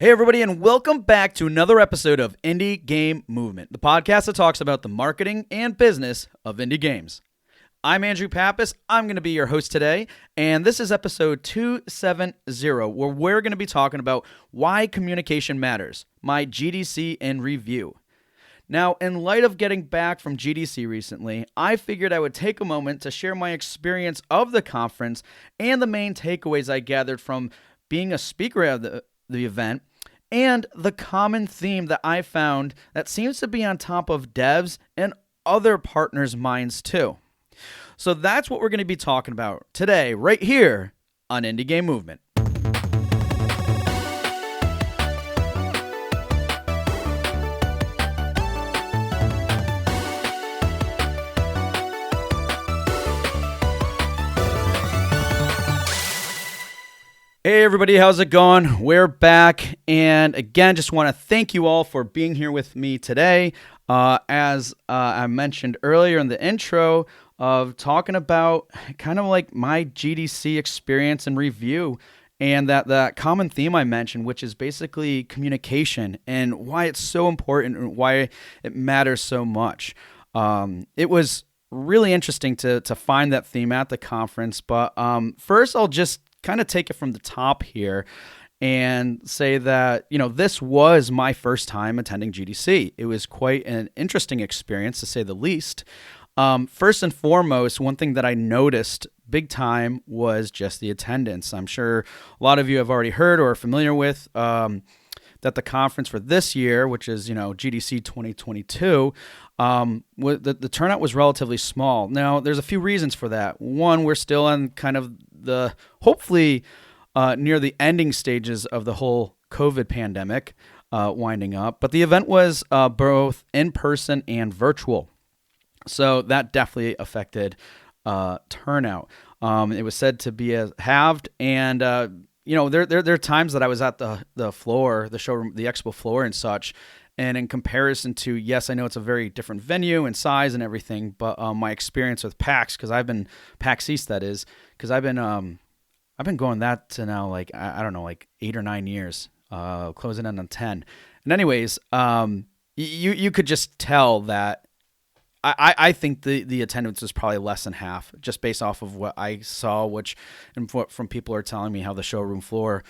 Hey everybody, and welcome back to another episode of IndieGame Movement, the podcast that talks about the marketing and business of indie games. I'm Andrew Pappas. I'm going to be your host today, and this is episode 270, where we're going to be talking about why communication matters, my GDC in review. Now, in light of getting back from GDC recently, I figured I would take a moment to share my experience of the conference and the main takeaways I gathered from being a speaker at the event, and the common theme that I found that seems to be on top of devs and other partners' minds too. So that's what we're going to be talking about today, right here on IndieGame Movement. Hey everybody, how's it going? We're back, and again, just want to thank you all for being here with me today. As I mentioned earlier in the intro, of talking about kind of like my GDC experience and review, and that common theme I mentioned, which is basically communication and why it's so important and why it matters so much. It was really interesting to find that theme at the conference, but first I'll just kind of take it from the top here and say that, this was my first time attending GDC. It was quite an interesting experience, to say the least. First and foremost, one thing that I noticed big time was just the attendance. I'm sure a lot of you have already heard or are familiar with that the conference for this year, which is, GDC 2022, the turnout was relatively small. Now, there's a few reasons for that. One, we're still on kind of the, hopefully, near the ending stages of the whole COVID pandemic winding up. But the event was both in person and virtual. So that definitely affected turnout. It was said to be halved, and there are times that I was at the floor, the showroom, the expo floor, and such. And in comparison to, yes, I know it's a very different venue and size and everything, but my experience with PAX, PAX East, that is, because I've been going that to now like I don't know, like 8 or 9 years, closing in on 10. And anyways, you could just tell that. I think the attendance was probably less than half, just based off of what I saw, and from people are telling me how the showroom floor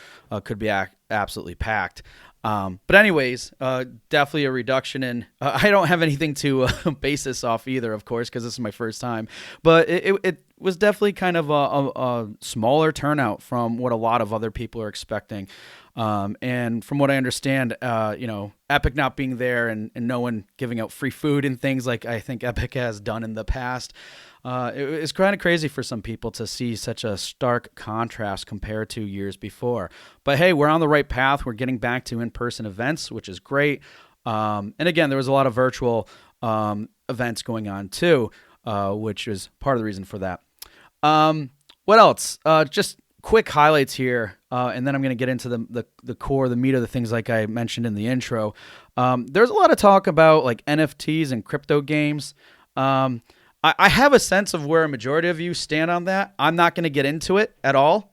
could be absolutely packed. But anyways, definitely a reduction in. I don't have anything to base this off either, of course, because this is my first time. But it was definitely kind of a smaller turnout from what a lot of other people are expecting. And from what I understand, Epic not being there and no one giving out free food and things like I think Epic has done in the past, it's kind of crazy for some people to see such a stark contrast compared to years before. But hey, we're on the right path. We're getting back to in-person events, which is great. And again, there was a lot of virtual events going on too, which is part of the reason for that. What else? Just quick highlights here, and then I'm going to get into the core, the meat of the things like I mentioned in the intro. There's a lot of talk about like NFTs and crypto games. I have a sense of where a majority of you stand on that. I'm not going to get into it at all,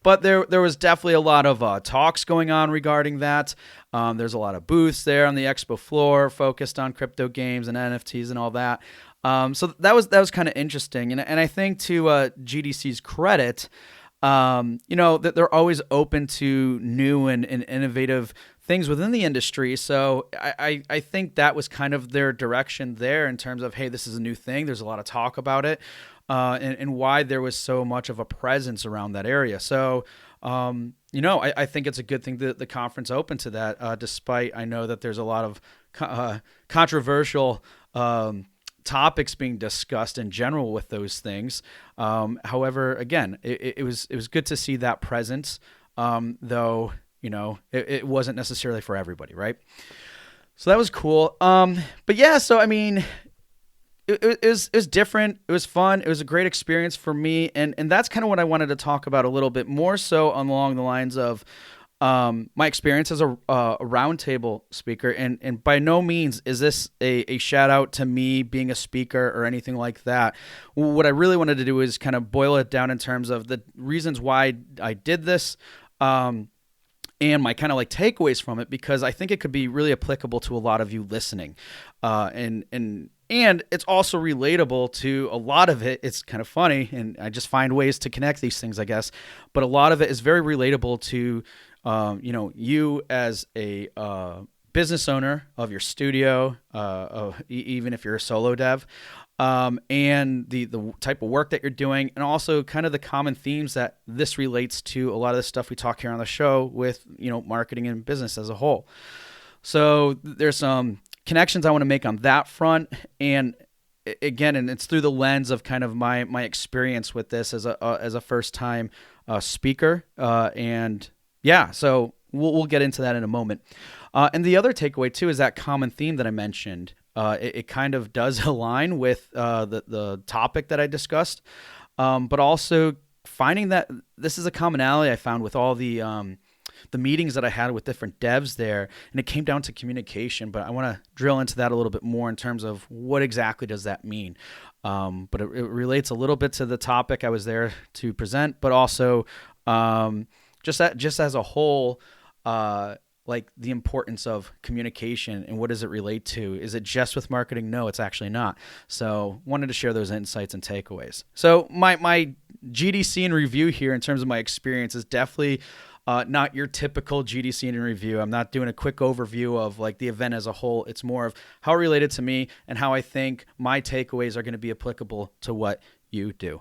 but there was definitely a lot of talks going on regarding that. There's a lot of booths there on the expo floor focused on crypto games and NFTs and all that. So that was kind of interesting, and I think to GDC's credit, that they're always open to new and innovative things within the industry. So I think that was kind of their direction there in terms of, hey, this is a new thing. There's a lot of talk about it, and why there was so much of a presence around that area. So, I think it's a good thing that the conference opened to that, despite I know that there's a lot of controversial topics being discussed in general with those things. However, again, it was good to see that presence, though, it wasn't necessarily for everybody, right? So that was cool. But yeah, so I mean, it was different. It was fun. It was a great experience for me. And that's kind of what I wanted to talk about a little bit more so along the lines of my experience as a roundtable speaker. And by no means is this a shout out to me being a speaker or anything like that. What I really wanted to do is kind of boil it down in terms of the reasons why I did this. and my kind of like takeaways from it, because I think it could be really applicable to a lot of you listening. And it's also relatable to a lot of it. It's kind of funny, and I just find ways to connect these things, I guess. But a lot of it is very relatable to, you as a business owner of your studio, even if you're a solo dev, and the type of work that you're doing, and also kind of the common themes that this relates to a lot of the stuff we talk here on the show with, marketing and business as a whole. So there's some connections I want to make on that front. And again, and it's through the lens of kind of my experience with this as a first time speaker. And yeah, so we'll get into that in a moment. And the other takeaway too is that common theme that I mentioned. It kind of does align with the topic that I discussed, but also finding that this is a commonality I found with all the meetings that I had with different devs there, and it came down to communication. But I want to drill into that a little bit more in terms of what exactly does that mean. But it relates a little bit to the topic I was there to present, but also just as a whole. Like the importance of communication and what does it relate to? Is it just with marketing? No, it's actually not. So wanted to share those insights and takeaways. So my GDC in review here in terms of my experience is definitely not your typical GDC in review. I'm not doing a quick overview of like the event as a whole. It's more of how it related to me and how I think my takeaways are going to be applicable to what you do.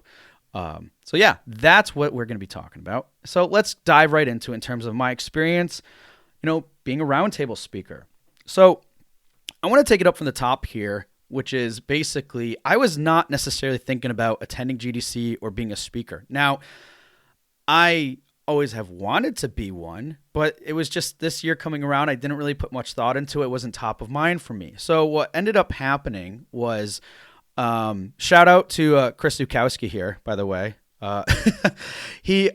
So yeah, that's what we're going to be talking about. So let's dive right into it in terms of my experience, being a roundtable speaker. So I want to take it up from the top here, which is basically I was not necessarily thinking about attending GDC or being a speaker. Now, I always have wanted to be one, but it was just this year coming around, I didn't really put much thought into it. It wasn't top of mind for me. So what ended up happening was, shout out to Chris Dukowski here, by the way. He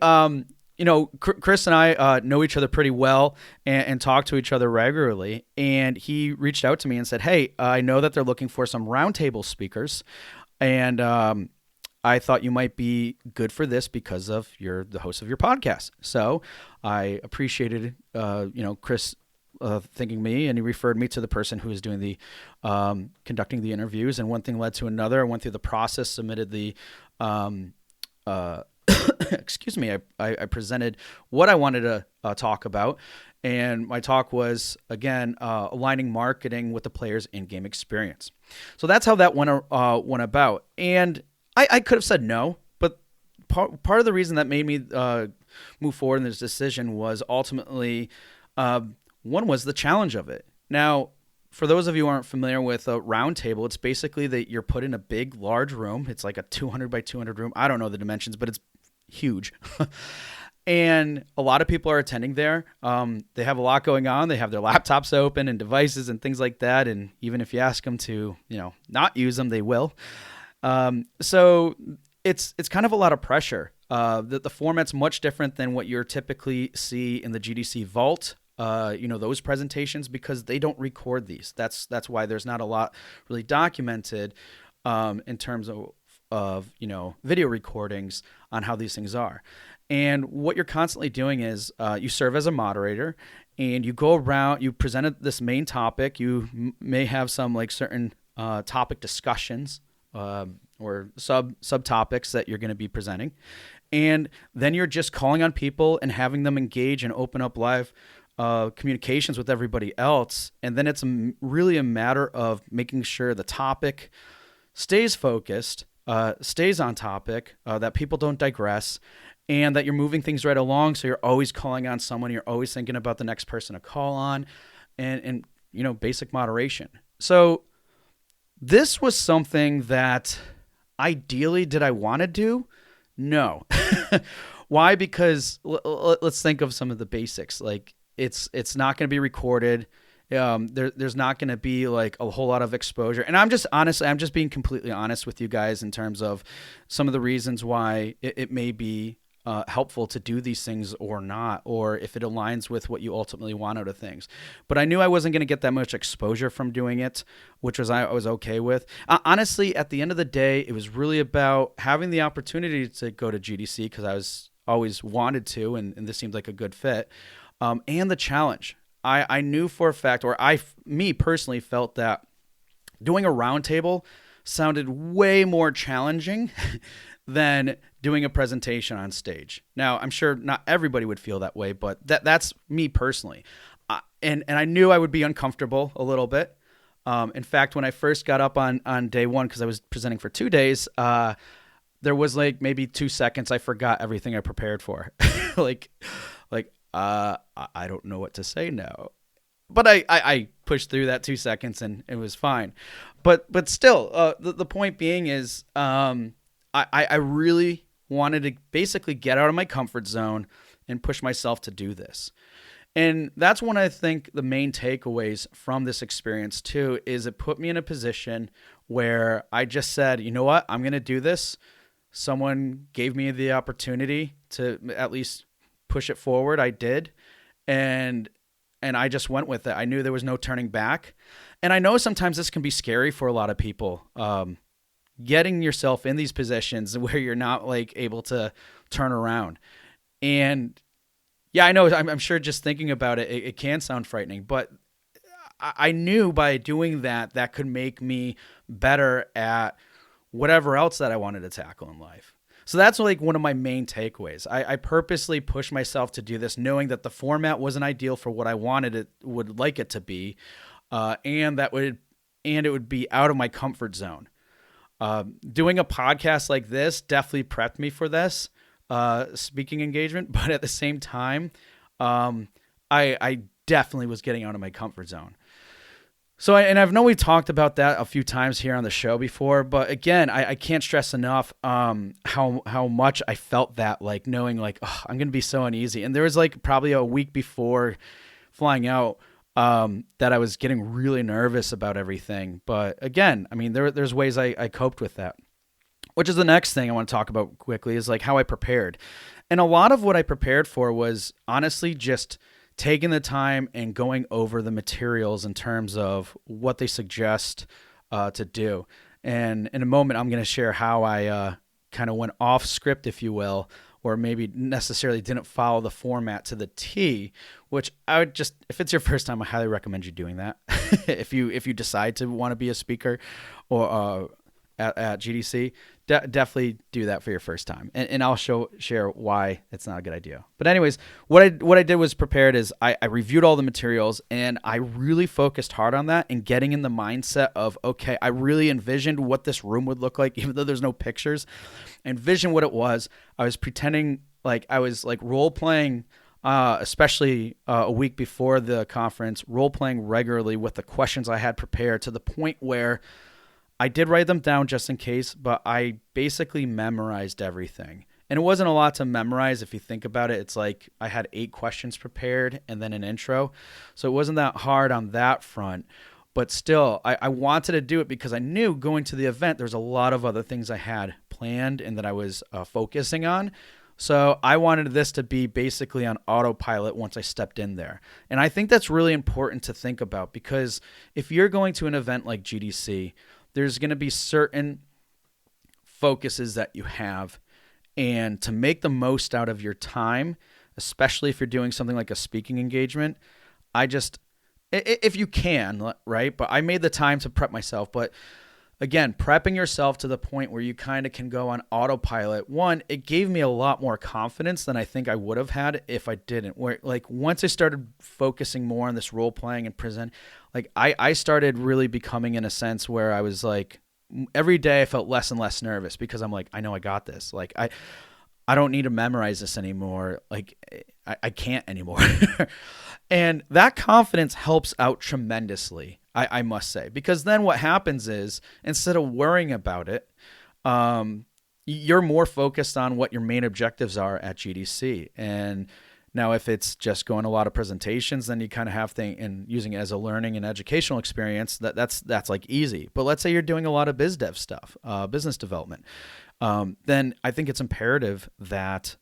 Chris and I know each other pretty well and talk to each other regularly. And he reached out to me and said, hey, I know that they're looking for some roundtable speakers. And I thought you might be good for this because of the host of your podcast. So I appreciated, Chris thinking me, and he referred me to the person who was doing the conducting the interviews. And one thing led to another. I went through the process, submitted the excuse me, I presented what I wanted to talk about. And my talk was, again, aligning marketing with the player's in-game experience. So that's how that went about. And I could have said no, but part of the reason that made me move forward in this decision was ultimately, one was the challenge of it. Now, for those of you who aren't familiar with a round table, it's basically that you're put in a big, large room. It's like a 200 by 200 room. I don't know the dimensions, but it's huge. And a lot of people are attending there. They have a lot going on. They have their laptops open and devices and things like that. And even if you ask them to, not use them, they will. So it's kind of a lot of pressure. The format's much different than what you typically see in the GDC Vault. Those presentations, because they don't record these. That's why there's not a lot really documented in terms of video recordings on how these things are. And what you're constantly doing is you serve as a moderator, and you go around, you presented this main topic. You may have some like certain topic discussions or subtopics that you're going to be presenting. And then you're just calling on people and having them engage and open up live communications with everybody else. And then it's really a matter of making sure the topic stays focused, stays on topic, that people don't digress, and that you're moving things right along. So you're always calling on someone. You're always thinking about the next person to call on, and basic moderation. So this was something that ideally did I want to do? No. Why? Because let's think of some of the basics. Like it's not going to be recorded. There's not going to be like a whole lot of exposure. And I'm just being completely honest with you guys in terms of some of the reasons why it may be helpful to do these things or not, or if it aligns with what you ultimately want out of things. But I knew I wasn't going to get that much exposure from doing it, which I was okay with. Honestly, at the end of the day, it was really about having the opportunity to go to GDC because I was always wanted to, and this seemed like a good fit. and the challenge. I knew for a fact, or me personally felt that doing a roundtable sounded way more challenging than doing a presentation on stage. Now, I'm sure not everybody would feel that way, but that's me personally. And I knew I would be uncomfortable a little bit. In fact, when I first got up on day one, because I was presenting for 2 days, there was like maybe 2 seconds I forgot everything I prepared for. like, I don't know what to say now. But I pushed through that 2 seconds and it was fine. But still, the point being is I really wanted to basically get out of my comfort zone and push myself to do this. And that's when I think the main takeaways from this experience too is it put me in a position where I just said, you know what, I'm going to do this. Someone gave me the opportunity to at least push it forward. I did. And I just went with it. I knew there was no turning back. And I know sometimes this can be scary for a lot of people. Getting yourself in these positions where you're not like able to turn around. And yeah, I know. I'm sure just thinking about it, it can sound frightening, but I knew by doing that could make me better at whatever else that I wanted to tackle in life. So that's like one of my main takeaways. I purposely pushed myself to do this, knowing that the format wasn't ideal for what I would like it to be, and it would be out of my comfort zone. Doing a podcast like this definitely prepped me for this speaking engagement, but at the same time, I definitely was getting out of my comfort zone. So, I've known we've talked about that a few times here on the show before, but again, I can't stress enough how much I felt that, like knowing like, oh, I'm going to be so uneasy. And there was like probably a week before flying out that I was getting really nervous about everything. But again, I mean, there's ways I coped with that, which is the next thing I want to talk about quickly is like how I prepared. And a lot of what I prepared for was honestly just taking the time and going over the materials in terms of what they suggest to do. And in a moment, I'm going to share how I kind of went off script, if you will, or maybe necessarily didn't follow the format to the T, which I would just, if it's your first time, I highly recommend you doing that. if you decide to want to be a speaker or at GDC, definitely do that for your first time. And I'll share why it's not a good idea. But anyways, what I did was prepared is I reviewed all the materials and I really focused hard on that and getting in the mindset of, okay, I really envisioned what this room would look like, even though there's no pictures. I envisioned what it was. I was pretending like I was like role playing, especially a week before the conference, role playing regularly with the questions I had prepared to the point where I did write them down just in case, but I basically memorized everything. And it wasn't a lot to memorize if you think about it. It's like I had 8 questions prepared and then an intro. So it wasn't that hard on that front. But still, I wanted to do it because I knew going to the event, there's a lot of other things I had planned and that I was focusing on. So I wanted this to be basically on autopilot once I stepped in there. And I think that's really important to think about because if you're going to an event like GDC, there's going to be certain focuses that you have. And to make the most out of your time, especially if you're doing something like a speaking engagement, if you can, right? But I made the time to prep myself. But again, prepping yourself to the point where you kind of can go on autopilot. One, it gave me a lot more confidence than I think I would have had if I didn't. Where like once I started focusing more on this role playing and present, like I started really becoming in a sense where I was like every day I felt less and less nervous because I'm like, I know I got this. Like I don't need to memorize this anymore. Like I can't anymore. And that confidence helps out tremendously, I must say, because then what happens is instead of worrying about it, you're more focused on what your main objectives are at GDC. And now if it's just going to a lot of presentations, then you kind of have things and using it as a learning and educational experience, that's like easy. But let's say you're doing a lot of biz dev stuff, business development. Then I think it's imperative that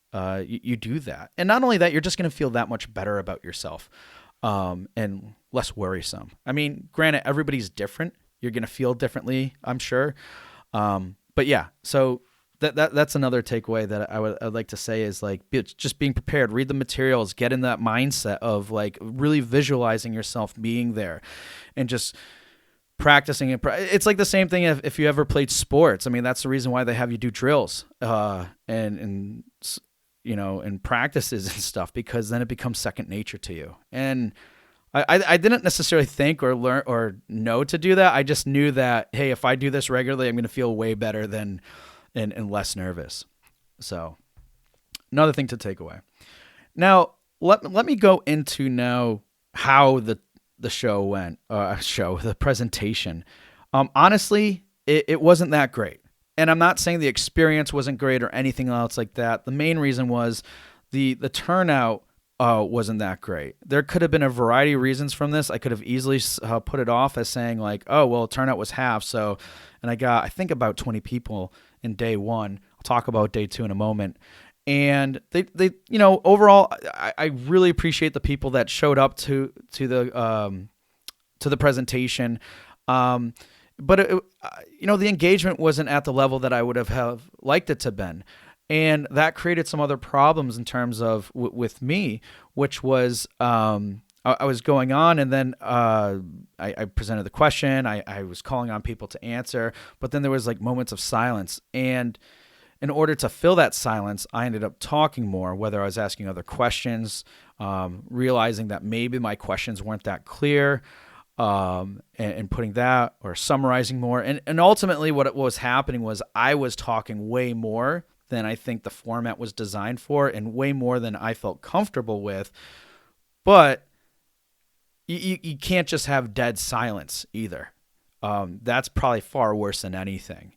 you do that. And not only that, you're just going to feel that much better about yourself and less worrisome. I mean, granted, everybody's different. You're going to feel differently, I'm sure. But yeah, so that's another takeaway that I'd like to say is like just being prepared, read the materials, get in that mindset of like really visualizing yourself being there, and just practicing it. It's like the same thing if you ever played sports. I mean, that's the reason why they have you do drills and and practices and stuff, because then it becomes second nature to you. And I didn't necessarily think or learn or know to do that. I just knew that, hey, if I do this regularly, I'm going to feel way better than and less nervous. So another thing to take away. Now, let me go into now how the show went, the presentation. Honestly, it wasn't that great. And I'm not saying the experience wasn't great or anything else like that. The main reason was the turnout wasn't that great. There could have been a variety of reasons from this. I could have easily put it off as saying like, oh, well, turnout was half. So, and I got, I think, about 20 people in day one. I'll talk about day two in a moment. And they overall, I really appreciate the people that showed up to the presentation. But the engagement wasn't at the level that I would have liked it to been. And that created some other problems in terms of with me, which was I was going on, and then I presented the question. I was calling on people to answer, but then there was like moments of silence. And in order to fill that silence, I ended up talking more, whether I was asking other questions, realizing that maybe my questions weren't that clear, and putting that or summarizing more. And ultimately what was happening was I was talking way more than I think the format was designed for, and way more than I felt comfortable with. But you can't just have dead silence either. That's probably far worse than anything.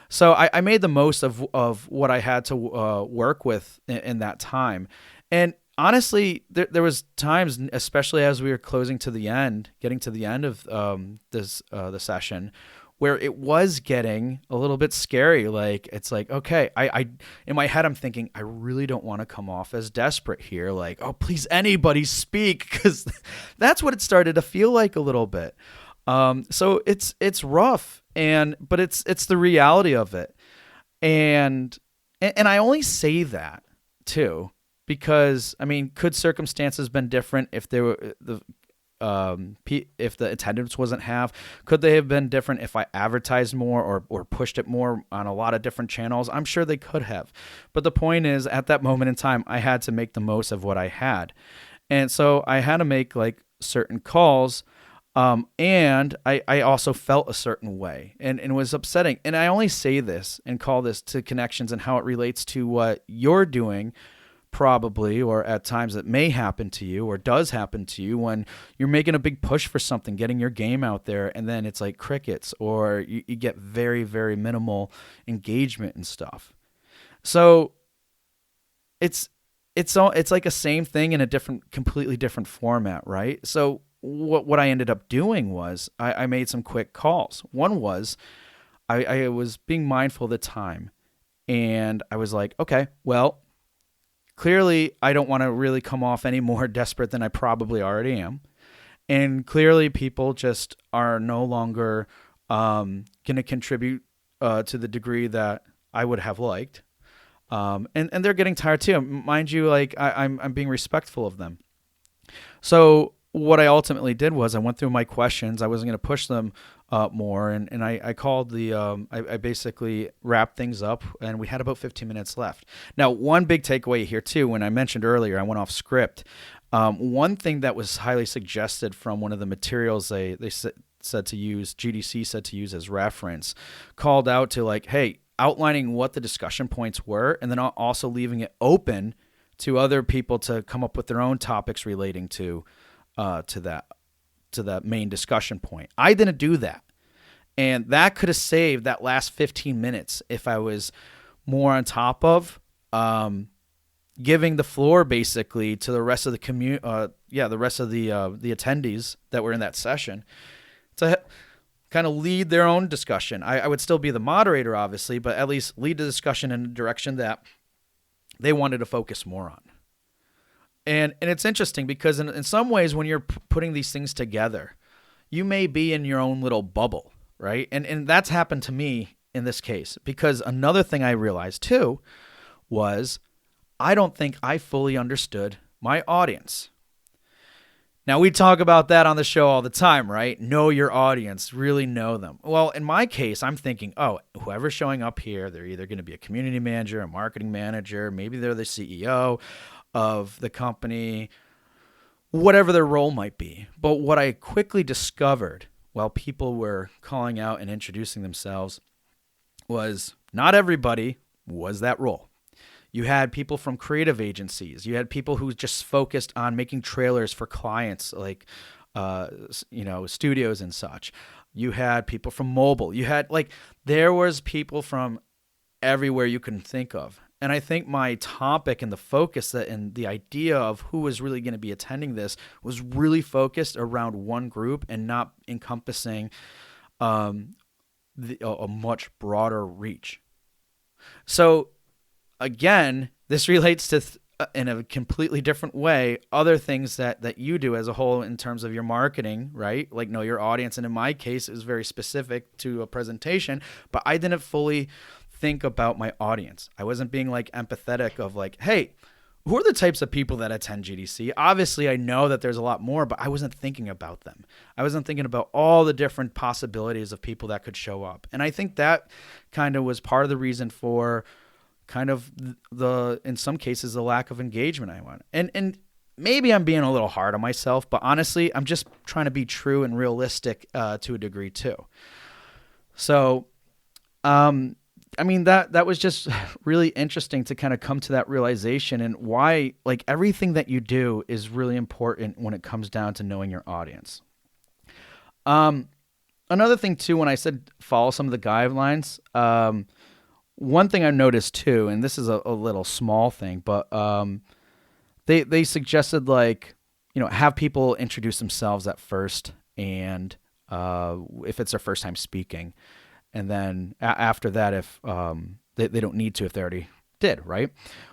So I made the most of what I had to work with in that time. And honestly, there was times, especially as we were getting to the end of the session, where it was getting a little bit scary. Like, it's like, okay, I in my head, I'm thinking, I really don't want to come off as desperate here. Like, oh, please, anybody speak, because that's what it started to feel like a little bit. So it's rough, but it's the reality of it. And I only say that too, because I mean, could circumstances been different if they were if the attendance wasn't half? Could they have been different if I advertised more or pushed it more on a lot of different channels? I'm sure they could have. But the point is, at that moment in time, I had to make the most of what I had. And so I had to make like certain calls. And I also felt a certain way, and it was upsetting. And I only say this and call this to connections and how it relates to what you're doing, probably, or at times it may happen to you or does happen to you when you're making a big push for something, getting your game out there, and then it's like crickets, or you get very, very minimal engagement and stuff. So it's like a same thing in a completely different format, right? So what I ended up doing was I made some quick calls. One was I was being mindful of the time, and I was like, okay, well, clearly I don't want to really come off any more desperate than I probably already am. And clearly people just are no longer going to contribute to the degree that I would have liked. And they're getting tired too. Mind you, like I'm being respectful of them. So what I ultimately did was I went through my questions. I wasn't going to push them more, and I called I basically wrapped things up, and we had about 15 minutes left. Now, one big takeaway here too, when I mentioned earlier, I went off script. One thing that was highly suggested from one of the materials they said to use, GDC said to use as reference, called out to like, hey, outlining what the discussion points were, and then also leaving it open to other people to come up with their own topics relating to that main discussion point. I didn't do that. And that could have saved that last 15 minutes if I was more on top of giving the floor basically to the rest of the the rest of the attendees that were in that session to kind of lead their own discussion. I would still be the moderator, obviously, but at least lead the discussion in a direction that they wanted to focus more on. And it's interesting because in some ways, when you're putting these things together, you may be in your own little bubble, right? And that's happened to me in this case, because another thing I realized too was I don't think I fully understood my audience. Now, we talk about that on the show all the time, right? Know your audience, really know them. Well, in my case, I'm thinking, oh, whoever's showing up here, they're either going to be a community manager, a marketing manager, maybe they're the CEO of the company, whatever their role might be. But what I quickly discovered while people were calling out and introducing themselves was not everybody was that role. You had people from creative agencies. You had people who just focused on making trailers for clients like, studios and such. You had people from mobile. You had there was people from everywhere you can think of. And I think my topic and the focus and the idea of who was really going to be attending this was really focused around one group and not encompassing a much broader reach. So again, this relates to, in a completely different way, other things that you do as a whole in terms of your marketing, right? Like know your audience. And in my case, it was very specific to a presentation, but I didn't fully think about my audience. I wasn't being empathetic of hey, who are the types of people that attend GDC? Obviously, I know that there's a lot more, but I wasn't thinking about them. I wasn't thinking about all the different possibilities of people that could show up. And I think that kind of was part of the reason for kind of in some cases, the lack of engagement I want. And maybe I'm being a little hard on myself, but honestly, I'm just trying to be true and realistic to a degree too. So, that was just really interesting to kind of come to that realization and why everything that you do is really important when it comes down to knowing your audience. Another thing too, when I said follow some of the guidelines, one thing I noticed too, and this is a little small thing, but they suggested have people introduce themselves at first, and if it's their first time speaking, and then after that, if they don't need to if they already did, right?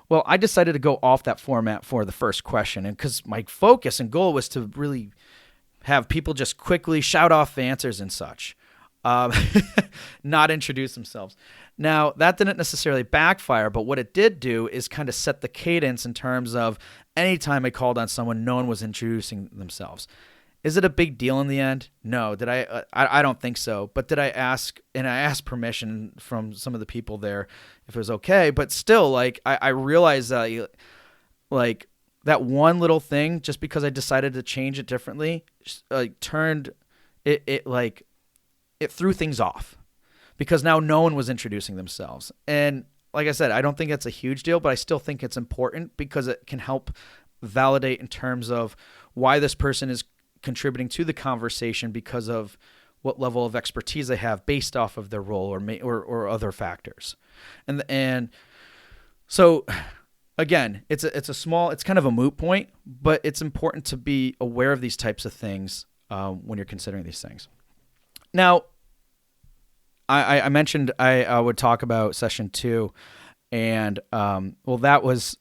Well, I decided to go off that format for the first question, and because my focus and goal was to really have people just quickly shout off answers and such, not introduce themselves. Now, that didn't necessarily backfire, but what it did do is kind of set the cadence in terms of anytime I called on someone, no one was introducing themselves. Is it a big deal in the end? No. Did I don't think so. But did I ask, and I asked permission from some of the people there if it was okay. But still, I realized that, that one little thing, just because I decided to change it differently, turned it threw things off. Because now no one was introducing themselves. And like I said, I don't think that's a huge deal, but I still think it's important because it can help validate in terms of why this person is contributing to the conversation because of what level of expertise they have based off of their role or other factors. And so again, it's kind of a moot point, but it's important to be aware of these types of things when you're considering these things. Now, I mentioned I would talk about session 2, and that was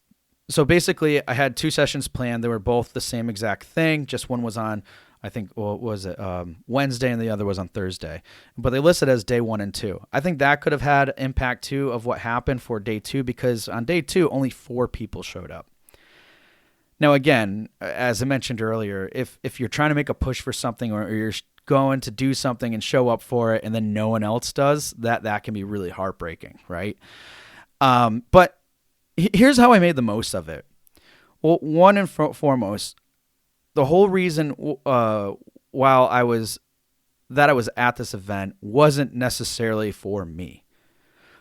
so basically I had 2 sessions planned. They were both the same exact thing. Just one was on, I think, Wednesday, and the other was on Thursday. But they listed as day 1 and 2. I think that could have had impact too of what happened for day 2 because on day 2 only 4 people showed up. Now again, as I mentioned earlier, if you're trying to make a push for something or you're going to do something and show up for it and then no one else does, that can be really heartbreaking, right? But here's how I made the most of it. Well, one and foremost, the whole reason while I was at this event wasn't necessarily for me.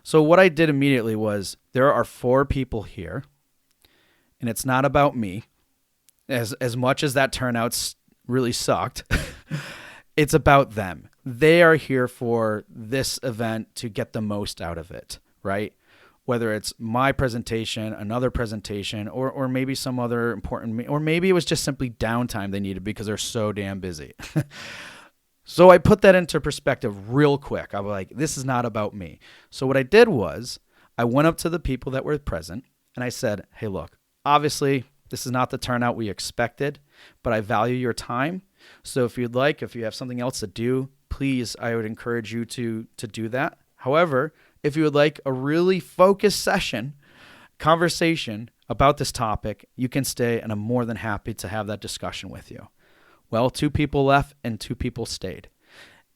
So what I did immediately was there are 4 people here, and it's not about me. As much as that turnout really sucked, it's about them. They are here for this event to get the most out of it, right? Whether it's my presentation, another presentation, or maybe some other important, or maybe it was just simply downtime they needed because they're so damn busy. So I put that into perspective real quick. I was like, this is not about me. So what I did was I went up to the people that were present and I said, hey, look, obviously this is not the turnout we expected, but I value your time. So if you have something else to do, please, I would encourage you to do that. However, if you would like a really focused conversation about this topic, you can stay, and I'm more than happy to have that discussion with you. Well, 2 people left and 2 people stayed.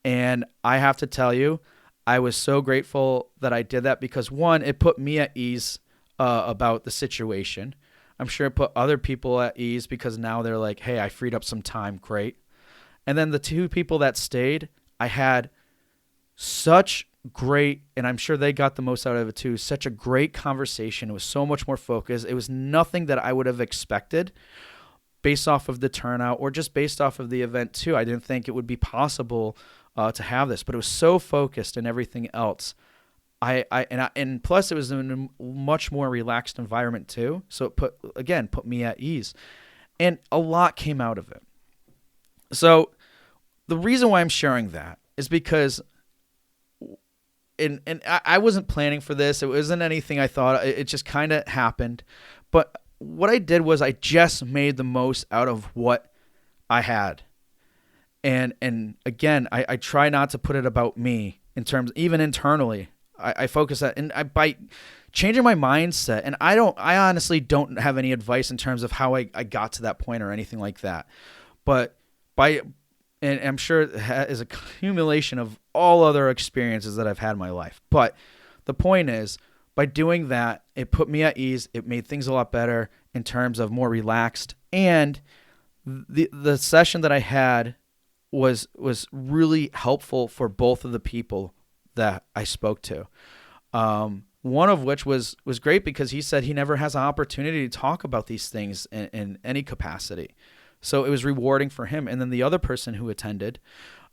And I have to tell you, I was so grateful that I did that because, one, it put me at ease about the situation. I'm sure it put other people at ease because now they're like, hey, I freed up some time. Great. And then the 2 people that stayed, I had such great, and I'm sure they got the most out of it too, such a great conversation. It was so much more focused. It was nothing that I would have expected based off of the turnout or just based off of the event too. I didn't think it would be possible to have this, but it was so focused and everything else. And plus it was in a much more relaxed environment too. So it put me at ease, and a lot came out of it. So the reason why I'm sharing that is because I wasn't planning for this. It wasn't anything I thought. It just kind of happened. But what I did was I just made the most out of what I had. And again, I try not to put it about me in terms, even internally. I focus that, and by changing my mindset, and I honestly don't have any advice in terms of how I got to that point or anything like that. But and I'm sure it is a accumulation of all other experiences that I've had in my life. But the point is, by doing that, it put me at ease. It made things a lot better in terms of more relaxed. And the session that I had was really helpful for both of the people that I spoke to. One of which was great because he said he never has an opportunity to talk about these things in any capacity. So it was rewarding for him. And then the other person who attended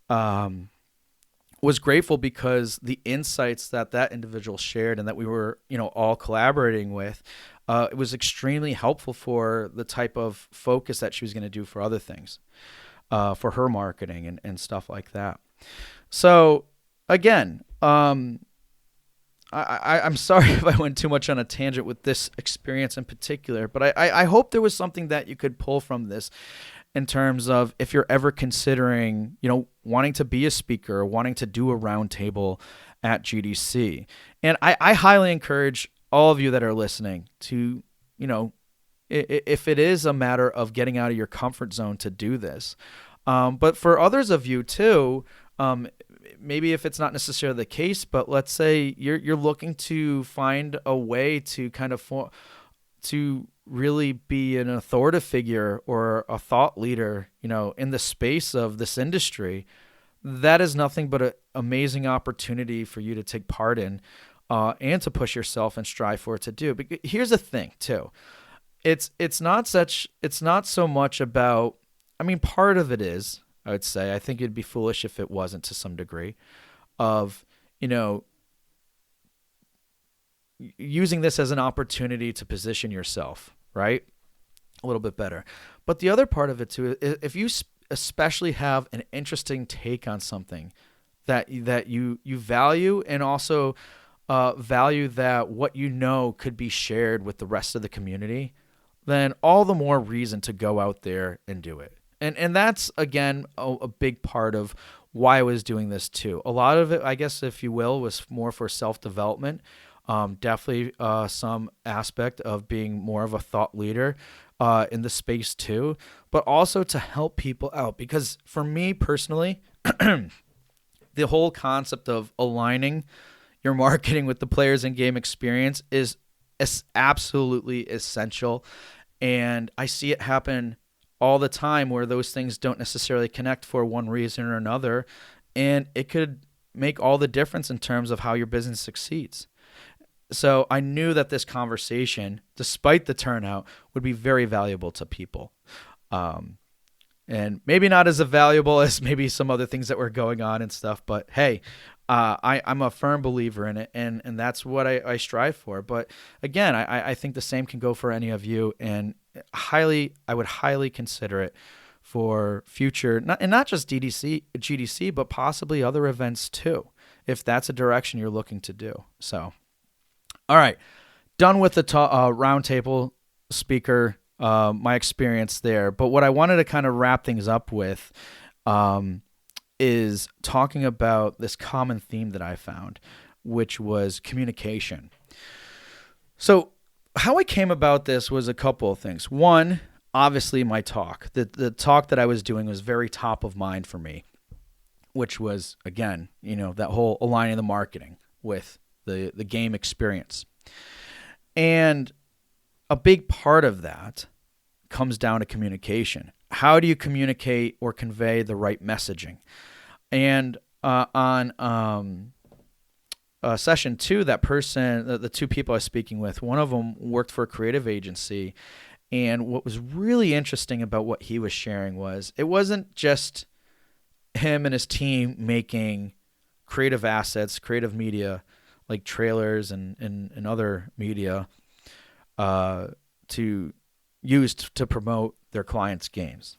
was grateful because the insights that individual shared and that we were, all collaborating with, it was extremely helpful for the type of focus that she was going to do for other things, for her marketing and stuff like that. So again, I'm sorry if I went too much on a tangent with this experience in particular, but I hope there was something that you could pull from this in terms of if you're ever considering, wanting to be a speaker or wanting to do a roundtable at GDC. And I highly encourage all of you that are listening to, if it is a matter of getting out of your comfort zone to do this. But for others of you too, maybe if it's not necessarily the case, but let's say you're looking to find a way to kind of to really be an authoritative figure or a thought leader, in the space of this industry, that is nothing but an amazing opportunity for you to take part in, and to push yourself and strive for it to do. But here's the thing too. It's not so much about, part of it is, I would say, I think it'd be foolish if it wasn't to some degree, of, using this as an opportunity to position yourself, right, a little bit better. But the other part of it too, if you especially have an interesting take on something that you value, and also value that what could be shared with the rest of the community, then all the more reason to go out there and do it. And that's, again, a big part of why I was doing this too. A lot of it, I guess, if you will, was more for self-development. Definitely some aspect of being more of a thought leader in the space too, but also to help people out. Because for me personally, the whole concept of aligning your marketing with the players in game experience is absolutely essential. And I see it happen all the time where those things don't necessarily connect for one reason or another. And it could make all the difference in terms of how your business succeeds. So I knew that this conversation, despite the turnout, would be very valuable to people. And maybe not as valuable as maybe some other things that were going on and stuff. But hey, I'm a firm believer in it, and that's what I strive for. But again, I think the same can go for any of you, and I would highly consider it for future, not just GDC, but possibly other events too, if that's a direction you're looking to do. So. All right, done with the roundtable speaker, my experience there. But what I wanted to kind of wrap things up with is talking about this common theme that I found. which was communication. So how I came about this was a couple of things. One, obviously my talk. The talk that I was doing was very top of mind for me, which was, again, that whole aligning the marketing with the game experience. And a big part of that comes down to communication. How do you communicate or convey the right messaging? And on session 2, that person, the two people I was speaking with, one of them worked for a creative agency. And what was really interesting about what he was sharing was it wasn't just him and his team making creative assets, creative media, like trailers and other media to use to promote their clients' games.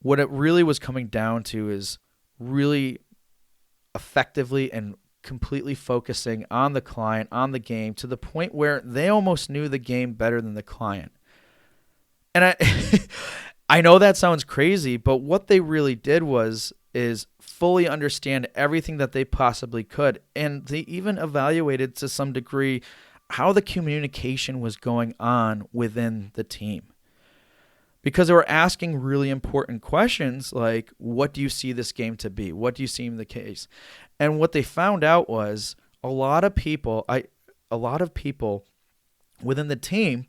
What it really was coming down to is really effectively and completely focusing on the client, on the game, to the point where they almost knew the game better than the client. And I know that sounds crazy, but what they really did is fully understand everything that they possibly could. And they even evaluated to some degree how the communication was going on within the team. Because they were asking really important questions like, what do you see this game to be? What do you see in the case? And what they found out was a lot of people within the team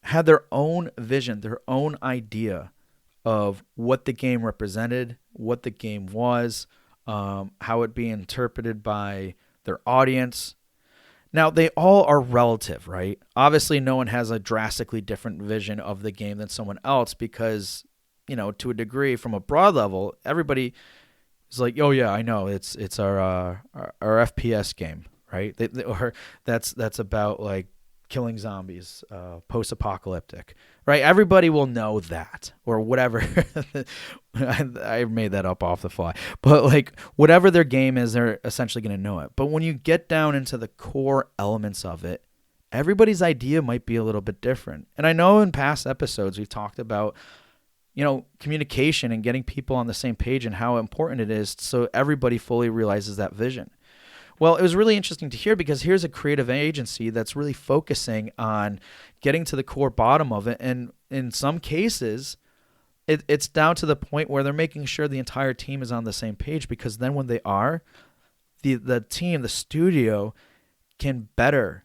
had their own vision, their own idea of what the game represented, what the game was, how it be interpreted by their audience. Now, they all are relative, right? Obviously, no one has a drastically different vision of the game than someone else because, to a degree, from a broad level, everybody is like, oh yeah, I know, it's our FPS game, right? Or that's about like killing zombies, post-apocalyptic, right? Everybody will know that or whatever. I made that up off the fly. But like whatever their game is, they're essentially going to know it. But when you get down into the core elements of it, everybody's idea might be a little bit different. And I know in past episodes we've talked about, communication and getting people on the same page and how important it is so everybody fully realizes that vision. Well, it was really interesting to hear because here's a creative agency that's really focusing on getting to the core bottom of it. And in some cases, it's down to the point where they're making sure the entire team is on the same page, because then when they are, the team, the studio, can better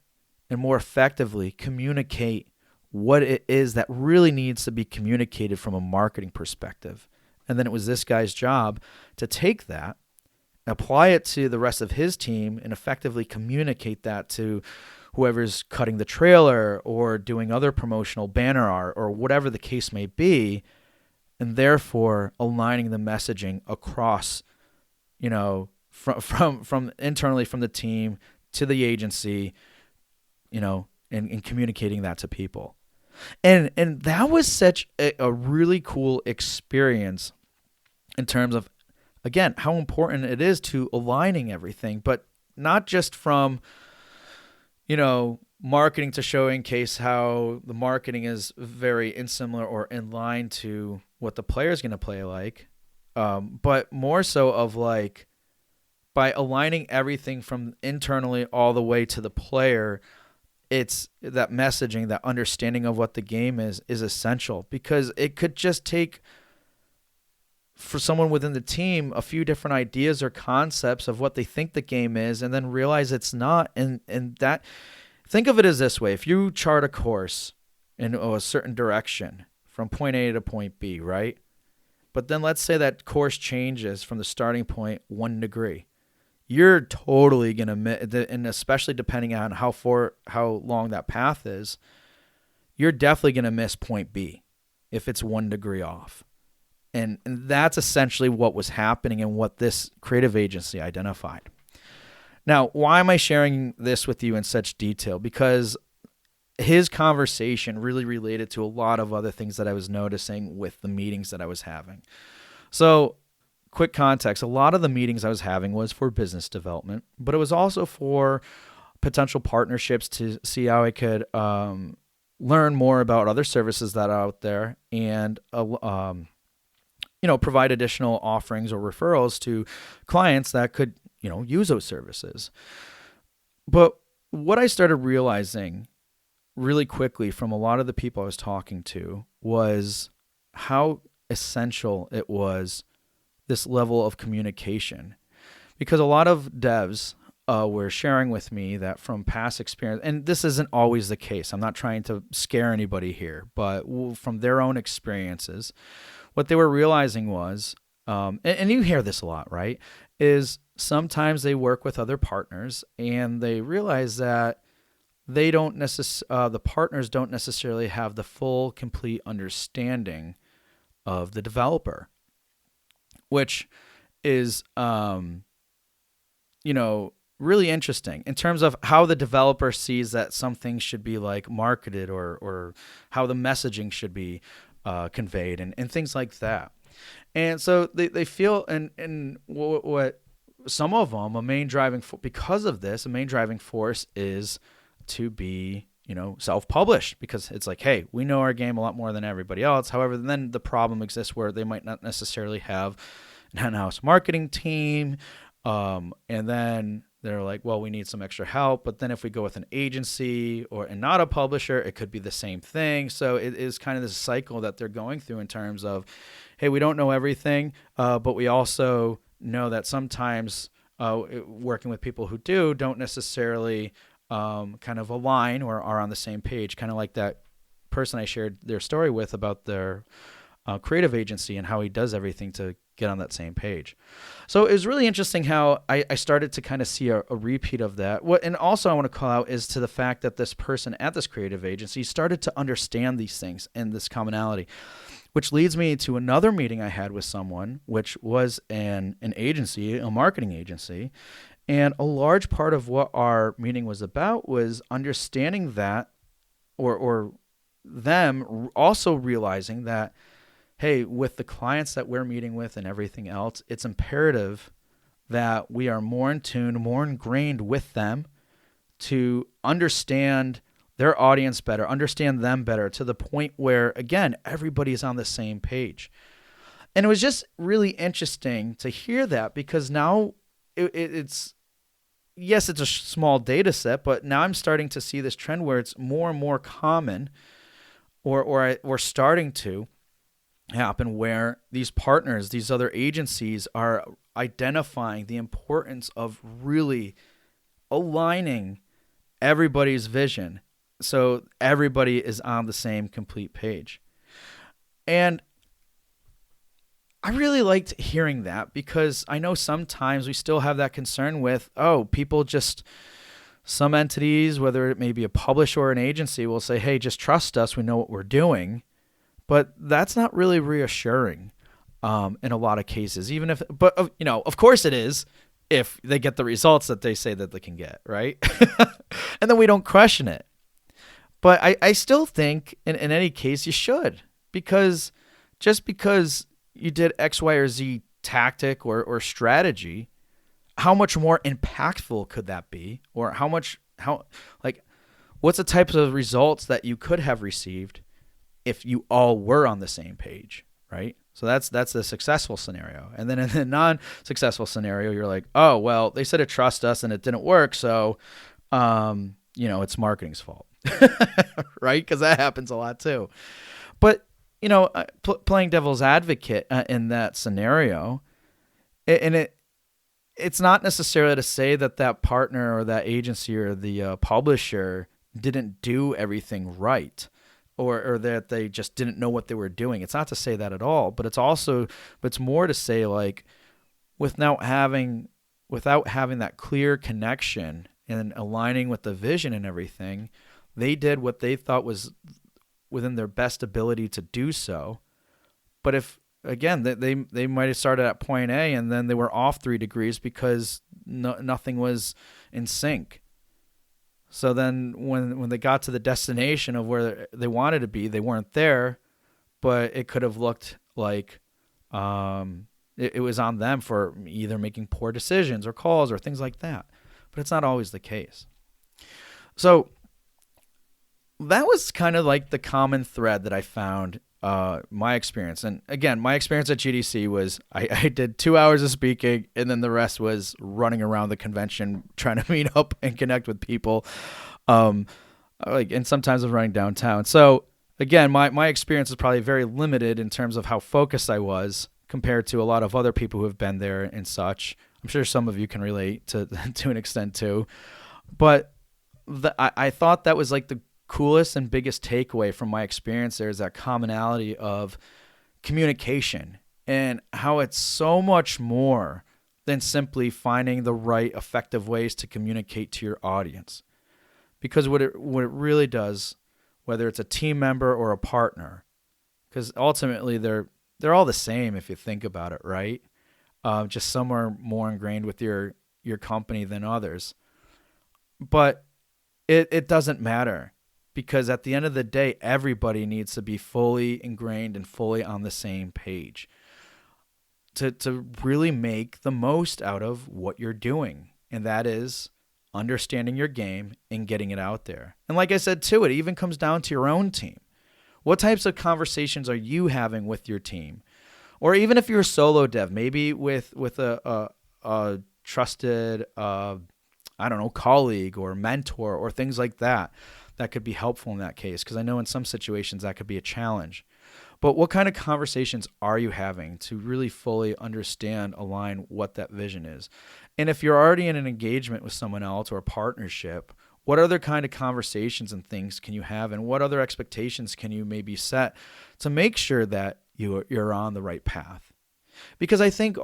and more effectively communicate what it is that really needs to be communicated from a marketing perspective. And then it was this guy's job to take that, apply it to the rest of his team, and effectively communicate that to whoever's cutting the trailer or doing other promotional banner art or whatever the case may be, and therefore aligning the messaging across, from internally from the team to the agency, and communicating that to people. And that was such a really cool experience in terms of, again, how important it is to aligning everything, but not just from, marketing to showcase how the marketing is very insimilar or in line to what the player is going to play like, but more so of like by aligning everything from internally all the way to the player. It's that messaging, that understanding of what the game is essential, because it could just take for someone within the team a few different ideas or concepts of what they think the game is and then realize it's not. And that, think of it as this way. If you chart a course in a certain direction from point A to point B, right? But then let's say that course changes from the starting point 1 degree. You're totally going to, and especially depending on how long that path is, you're definitely going to miss point B if it's 1 degree off. And that's essentially what was happening and what this creative agency identified. Now, why am I sharing this with you in such detail? Because his conversation really related to a lot of other things that I was noticing with the meetings that I was having. So, quick context, a lot of the meetings I was having was for business development, but it was also for potential partnerships to see how I could learn more about other services that are out there and provide additional offerings or referrals to clients that could use those services. But what I started realizing really quickly from a lot of the people I was talking to was how essential it was, this level of communication. Because a lot of devs were sharing with me that from past experience, and this isn't always the case. I'm not trying to scare anybody here, but from their own experiences, what they were realizing was, and you hear this a lot, right, is sometimes they work with other partners and they realize that the partners don't necessarily have the full, complete understanding of the developer, which is, really interesting in terms of how the developer sees that some things should be like marketed or how the messaging should be conveyed and things like that. And so they feel, and what some of them, because of this, a main driving force is to be, self-published, because it's like, hey, we know our game a lot more than everybody else. However, then the problem exists where they might not necessarily have an in-house marketing team. And then they're like, well, we need some extra help. But then if we go with an agency and not a publisher, it could be the same thing. So it is kind of this cycle that they're going through in terms of, hey, we don't know everything, but we also know that sometimes working with people who don't necessarily kind of align or are on the same page, kind of like that person I shared their story with about their creative agency and how he does everything to get on that same page. So it was really interesting how I started to kind of see a repeat of that. And also I want to call out is to the fact that this person at this creative agency started to understand these things and this commonality, which leads me to another meeting I had with someone, which was an agency, a marketing agency. And a large part of what our meeting was about was understanding that, or them also realizing that, hey, with the clients that we're meeting with and everything else, it's imperative that we are more in tune, more ingrained with them to understand their audience better, understand them better, to the point where, again, everybody's on the same page. And it was just really interesting to hear that, because now it's yes, it's a small data set, but now I'm starting to see this trend where it's more and more common, or we're starting to happen, where these partners, these other agencies, are identifying the importance of really aligning everybody's vision so everybody is on the same complete page. And I really liked hearing that, because I know sometimes we still have that concern with, some entities, whether it may be a publisher or an agency, will say, hey, just trust us, we know what we're doing. But that's not really reassuring in a lot of cases, of course it is if they get the results that they say that they can get, right? And then we don't question it. But I still think in any case you should, because just because you did X, Y, or Z tactic or strategy, how much more impactful could that be? Or what's the types of results that you could have received if you all were on the same page, right? So that's the successful scenario. And then in the non-successful scenario, you're like, oh, well, they said to trust us and it didn't work, so it's marketing's fault, right? Because that happens a lot too. But playing devil's advocate in that scenario, it's not necessarily to say that partner or that agency or the publisher didn't do everything right, or that they just didn't know what they were doing. It's not to say that at all, but it's more to say, like, without having that clear connection and aligning with the vision and everything, they did what they thought was within their best ability to do so. But if, again, they might have started at point A and then they were off 3 degrees because nothing was in sync. So then when they got to the destination of where they wanted to be, they weren't there, but it could have looked like it was on them for either making poor decisions or calls or things like that. But it's not always the case. So that was kind of like the common thread that I found my experience. And again, my experience at GDC was I did 2 hours of speaking, and then the rest was running around the convention trying to meet up and connect with people. And sometimes I was running downtown. So again, my experience is probably very limited in terms of how focused I was compared to a lot of other people who have been there and such. I'm sure some of you can relate to an extent too. But I thought that was like the coolest and biggest takeaway from my experience there is that commonality of communication and how it's so much more than simply finding the right effective ways to communicate to your audience. Because what it really does, whether it's a team member or a partner, because ultimately they're all the same if you think about it, right? Just some are more ingrained with your company than others. But it doesn't matter, because at the end of the day, everybody needs to be fully ingrained and fully on the same page to really make the most out of what you're doing. And that is understanding your game and getting it out there. And like I said too, it even comes down to your own team. What types of conversations are you having with your team? Or even if you're a solo dev, maybe with a trusted, colleague or mentor or things like that, that could be helpful in that case. Because I know in some situations that could be a challenge. But what kind of conversations are you having to really fully understand, align what that vision is? And if you're already in an engagement with someone else or a partnership, what other kind of conversations and things can you have? And what other expectations can you maybe set to make sure that you're on the right path? Because I think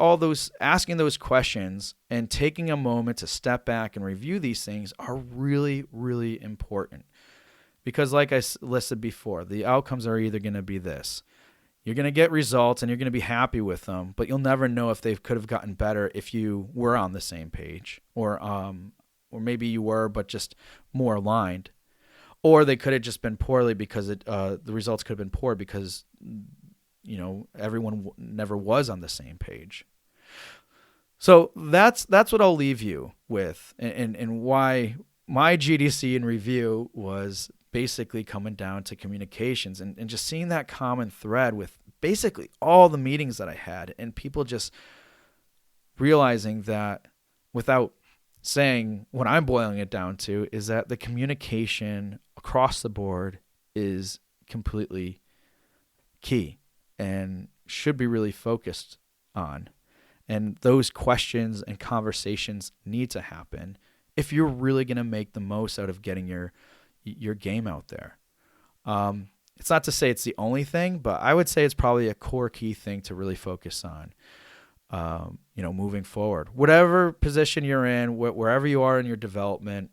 asking those questions and taking a moment to step back and review these things are really, really important. Because like I listed before, the outcomes are either going to be this. You're going to get results and you're going to be happy with them, but you'll never know if they could have gotten better if you were on the same page, or maybe you were, but just more aligned. Or they could have just been poorly because the results could have been poor because everyone never was on the same page. So that's what I'll leave you with, and why my GDC in review was basically coming down to communications and just seeing that common thread with basically all the meetings that I had, and people just realizing that, without saying what I'm boiling it down to, is that the communication across the board is completely key and should be really focused on. And those questions and conversations need to happen if you're really going to make the most out of getting your game out there. It's not to say it's the only thing, but I would say it's probably a core key thing to really focus on, moving forward. Whatever position you're in, wherever you are in your development,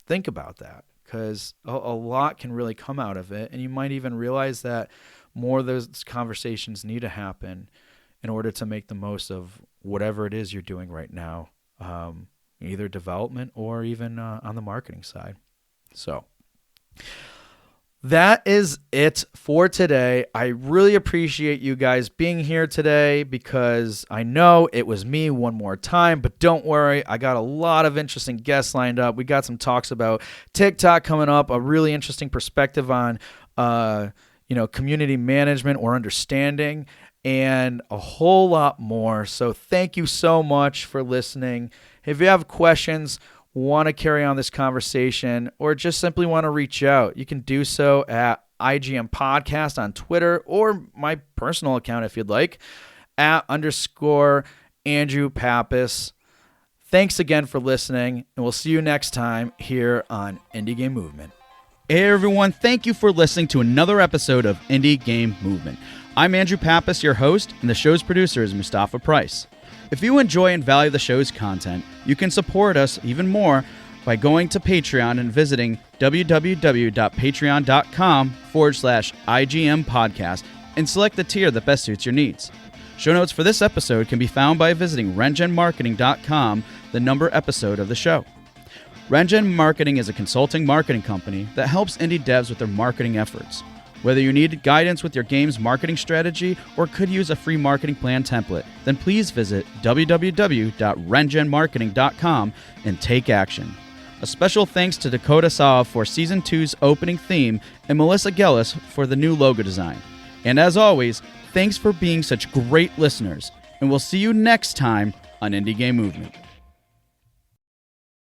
think about that, because a lot can really come out of it. And you might even realize that more of those conversations need to happen in order to make the most of whatever it is you're doing right now, either development or even on the marketing side. So that is it for today. I really appreciate you guys being here today, because I know it was me one more time, but don't worry. I got a lot of interesting guests lined up. We got some talks about TikTok coming up, a really interesting perspective on, community management or understanding, and a whole lot more. So thank you so much for listening. If you have questions, want to carry on this conversation, or just simply want to reach out, you can do so at IGM Podcast on Twitter, or my personal account if you'd like, @_Andrew Pappas. Thanks again for listening, and we'll see you next time here on IndieGame Movement. Hey everyone, thank you for listening to another episode of IndieGame Movement. I'm Andrew Pappas, your host, and the show's producer is Mustafa Price. If you enjoy and value the show's content, you can support us even more by going to Patreon and visiting www.patreon.com/IGM podcast and select the tier that best suits your needs. Show notes for this episode can be found by visiting rengenmarketing.com, the number episode of the show. Rengen Marketing is a consulting marketing company that helps indie devs with their marketing efforts. Whether you need guidance with your game's marketing strategy or could use a free marketing plan template, then please visit www.rengenmarketing.com and take action. A special thanks to Dakota Saw for Season 2's opening theme and Melissa Gellis for the new logo design. And as always, thanks for being such great listeners, and we'll see you next time on Indie Game Movement.